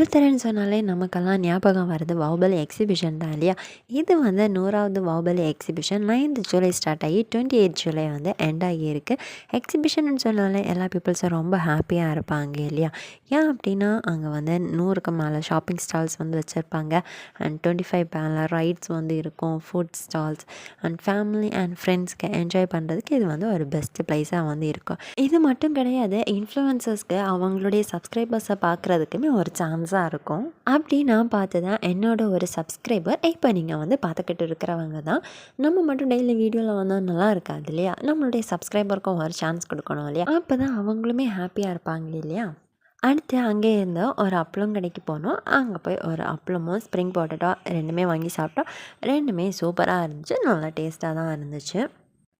திருத்தரன்னு சொன்னாலே நமக்கெல்லாம் ஞாபகம் வருது பாகுபலி எக்ஸிபிஷன் தான் இல்லையா. இது வந்து 100வது Baahubali exhibition 9th July start ஆகி 28th ஜூலை வந்து எண்ட் ஆகியிருக்கு. எக்ஸிபிஷன் சொன்னாலே எல்லா பீப்புள்ஸும் ரொம்ப ஹாப்பியாக இருப்பாங்க இல்லையா. ஏன் அப்படின்னா அங்கே வந்து 100க்கு மேலே ஷாப்பிங் ஸ்டால்ஸ் வந்து வச்சுருப்பாங்க. அண்ட் 25 மேலே ரைட்ஸ் வந்து இருக்கும், food stalls and family and ஃப்ரெண்ட்ஸ்க்கு என்ஜாய் பண்ணுறதுக்கு இது வந்து ஒரு பெஸ்ட் ப்ளேஸாக வந்து இருக்கும். இது மட்டும் கிடையாது, இன்ஃப்ளூயன்சர்ஸ்க்கு அவங்களுடைய சப்ஸ்கிரைபர்ஸை பார்க்குறதுக்குமே ஒரு சான்ஸாக இருக்கும். அப்படி நான் பார்த்து தான் என்னோட ஒரு சப்ஸ்கிரைபர் இப்போ நீங்கள் வந்து பார்த்துக்கிட்டு இருக்கிறவங்க தான். நம்ம மட்டும் டெய்லி வீடியோவில் வந்தால் நல்லா இருக்காது இல்லையா. நம்மளுடைய சப்ஸ்கிரைபருக்கும் ஒரு சான்ஸ் கொடுக்கணும் இல்லையா. அப்போ தான் அவங்களுமே ஹாப்பியாக இருப்பாங்க இல்லையா. அடுத்து அங்கே இருந்த ஒரு அப்பளம் கடைக்கு போனோம். அங்கே போய் ஒரு அப்பளமும் ஸ்ப்ரிங் பொட்டேட்டோ ரெண்டுமே வாங்கி சாப்பிட்டோம். ரெண்டுமே சூப்பராக இருந்துச்சு, நல்லா டேஸ்ட்டாக தான் இருந்துச்சு.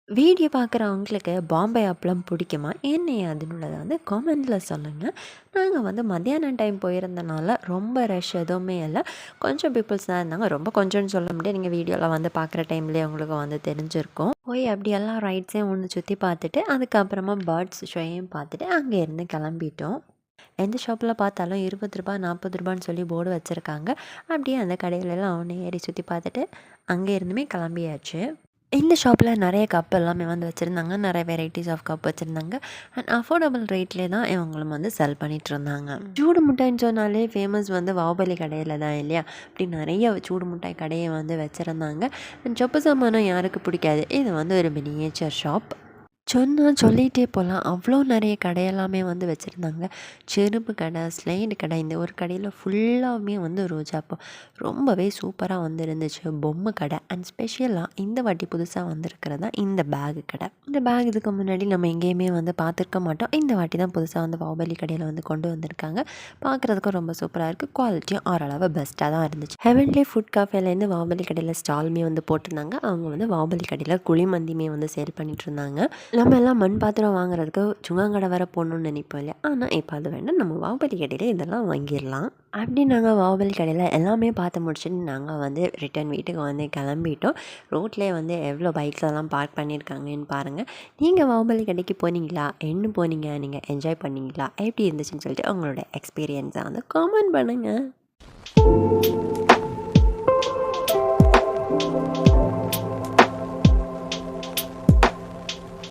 வீடியோ பார்க்குறவங்களுக்கு பாம்பே அப்பளம் பிடிக்குமா என்ன அதுனுள்ளதை வந்து காமெண்டில் சொல்லுங்கள். நாங்கள் வந்து மத்தியானம் டைம் போயிருந்தனால ரொம்ப ரஷ் எதுவுமே இல்லை, கொஞ்சம் பீப்புள்ஸ் தான் இருந்தாங்க. ரொம்ப கொஞ்சம்னு சொல்ல முடியாது, நீங்கள் வீடியோவில் வந்து பார்க்குற டைம்லேயே உங்களுக்கு வந்து தெரிஞ்சிருக்கும். போய் அப்படி எல்லாம் ரைட்ஸையும் ஒன்று சுற்றி பார்த்துட்டு அதுக்கப்புறமா பேர்ட்ஸ் ஷோயையும் பார்த்துட்டு அங்கே இருந்து கிளம்பிட்டோம். எந்த ஷாப்பில் பார்த்தாலும் 20 ரூபா 40 ரூபான்னு சொல்லி போர்டு வச்சுருக்காங்க. அப்படியே அந்த கடையிலலாம் அவனை ஏறி சுற்றி பார்த்துட்டு அங்கே இருந்துமே கிளம்பியாச்சு. இந்த ஷாப்பில் நிறைய கப் எல்லாமே வந்து வச்சுருந்தாங்க, நிறைய வெரைட்டிஸ் ஆஃப் கப் வச்சுருந்தாங்க. அண்ட் அஃபோர்டபுள் ரேட்லேயே தான் இவங்களும் வந்து செல் பண்ணிகிட்டு இருந்தாங்க. சூடு மிட்டாய்ன்னு சொன்னாலே ஃபேமஸ் வந்து பாகுபலி கடையில் தான் இல்லையா. அப்படி நிறைய சூடு மிட்டாய் கடையை வந்து வச்சுருந்தாங்க. அண்ட் சொப்பு சாமானம் யாருக்கு பிடிக்காது. இது வந்து ஒரு மினியேச்சர் ஷாப். சொல்லிகிட்டே போகலாம், அவ்வளோ நிறைய கடையெல்லாமே வந்து வச்சுருந்தாங்க. செருப்பு கடை, ஸ்லைடு கடை, இந்த ஒரு கடையில் ஃபுல்லாகவுமே வந்து ரோஜாப்பூ ரொம்பவே சூப்பராக வந்து இருந்துச்சு. பொம்மை கடை அண்ட் ஸ்பெஷலாக இந்த வாட்டி புதுசாக வந்திருக்கிறது தான் இந்த பேகு கடை. இந்த பேக் இதுக்கு முன்னாடி நம்ம எங்கேயுமே வந்து பார்த்துருக்க மாட்டோம். இந்த வாட்டி தான் புதுசாக வந்து பாகுபலி கடையில் வந்து கொண்டு வந்திருக்காங்க. பார்க்குறதுக்கும் ரொம்ப சூப்பராக இருக்குது, குவாலிட்டியும் ஓரளவு பெஸ்ட்டாக தான் இருந்துச்சு. ஹெவன்லி ஃபுட் காஃபேலேருந்து பாகுபலி கடையில் ஸ்டாலுமே வந்து போட்டிருந்தாங்க. அவங்க வந்து பாகுபலி கடையில் குழிமந்தியுமே வந்து சேல் பண்ணிட்டு இருந்தாங்க. நம்ம எல்லாம் மண் பாத்திரம் வாங்குறதுக்கு சுங்காங்கடை வர போகணுன்னு நினைப்போம் இல்லையா. ஆனால் இப்போ அது வேண்டாம், நம்ம பாகுபலி கடையில் இதெல்லாம் வாங்கிடலாம். அப்படி நாங்கள் பாகுபலி கடையில் எல்லாமே பார்த்து முடிச்சுட்டு நாங்கள் வந்து ரிட்டன் வீட்டுக்கு வந்து கிளம்பிட்டோம். ரோட்லேயே வந்து எவ்வளோ பைக்ஸெல்லாம் பார்க் பண்ணியிருக்காங்கன்னு பாருங்கள். நீங்கள் பாகுபலி கடைக்கு போனீங்களா, என்ன போனீங்க, நீங்கள் என்ஜாய் பண்ணிங்களா, எப்படி இருந்துச்சுன்னு சொல்லிட்டு உங்களோட எக்ஸ்பீரியன்ஸை வந்து காமெண்ட் பண்ணுங்கள்.